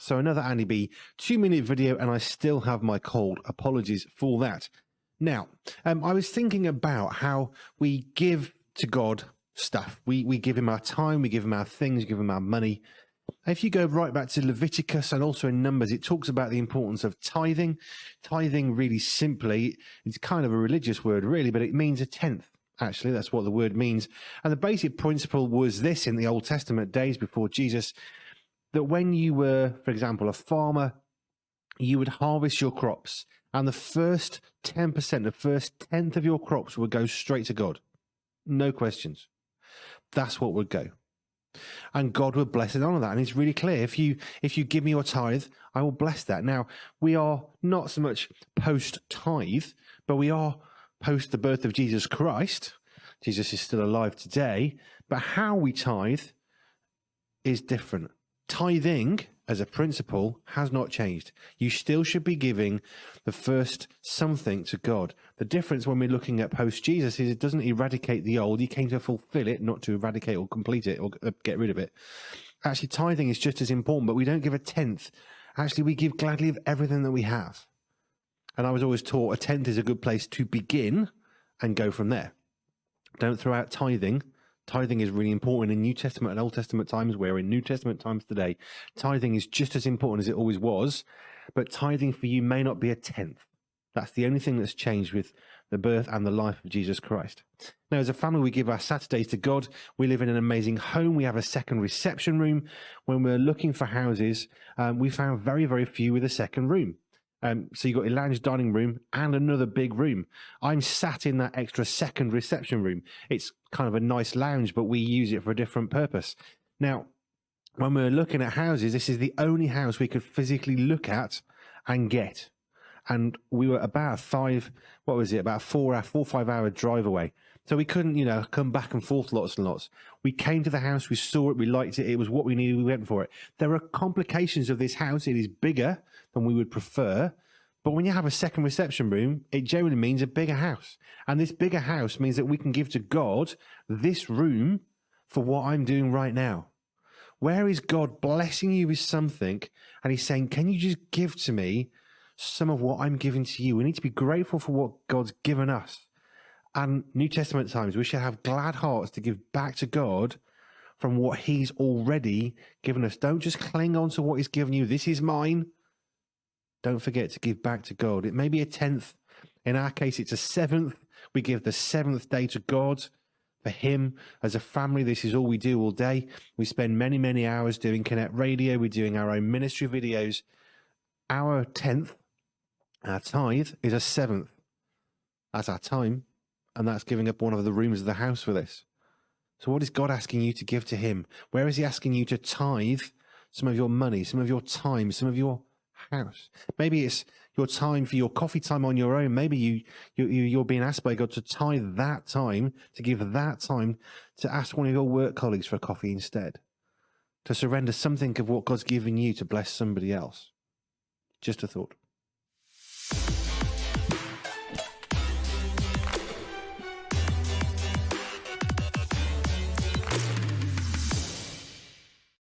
So another Andy B 2-minute video, and I still have my cold. Apologies for that. Now, I was thinking about how we give to God stuff. We give him our time, we give him our things, we give him our money. If you go right back to Leviticus and also in Numbers, it talks about the importance of tithing. Tithing, really simply, it's kind of a religious word, really, but it means a tenth. Actually, that's what the word means. And the basic principle was this in the Old Testament days before Jesus, that when you were, for example, a farmer, you would harvest your crops, and the first 10%, the first tenth of your crops would go straight to God. No questions. That's what would go. And God would bless and honor that. And it's really clear. If you give me your tithe, I will bless that. Now, we are not so much post-tithe, but we are post the birth of Jesus Christ. Jesus is still alive today. But how we tithe is different. Tithing, as a principle, has not changed. You still should be giving the first something to God. The difference when we're looking at post-Jesus is it doesn't eradicate the old. He came to fulfill it, not to eradicate or complete it or get rid of it. Actually, tithing is just as important, but we don't give a tenth. Actually, we give gladly of everything that we have. And I was always taught a tenth is a good place to begin and go from there. Don't throw out tithing. Tithing is really important in New Testament and Old Testament times. We're in New Testament times today. Tithing is just as important as it always was, but tithing for you may not be a tenth. That's the only thing that's changed with the birth and the life of Jesus Christ. Now, as a family, we give our Saturdays to God. We live in an amazing home. We have a second reception room. When we're looking for houses, we found very, very few with a second room. So you've got a lounge dining room and another big room. I'm sat in that extra second reception room. It's kind of a nice lounge, but we use it for a different purpose. Now, when we're looking at houses, this is the only house we could physically look at and get. And we were about about 4 or 5 hour drive away. So we couldn't, come back and forth lots and lots. We came to the house, we saw it, we liked it, it was what we needed, we went for it. There are complications of this house. It is bigger than we would prefer. But when you have a second reception room, it generally means a bigger house. And this bigger house means that we can give to God this room for what I'm doing right now. Where is God blessing you with something and he's saying, can you just give to me some of what I'm giving to you? We need to be grateful for what God's given us. And New Testament times, we should have glad hearts to give back to God from what he's already given us. Don't just cling on to what he's given you. This is mine. Don't forget to give back to God. It may be a tenth. In our case, it's a seventh. We give the seventh day to God. For him, as a family, this is all we do all day. We spend many, many hours doing Connect Radio. We're doing our own ministry videos. Our tenth, our tithe, is a seventh. That's our time. And that's giving up one of the rooms of the house for this. So what is God asking you to give to him? Where is he asking you to tithe some of your money, some of your time, some of your house? Maybe it's your time for your coffee time on your own. Maybe you're being asked by God to tithe that time, to give that time to ask one of your work colleagues for a coffee instead. To surrender something of what God's given you to bless somebody else. Just a thought.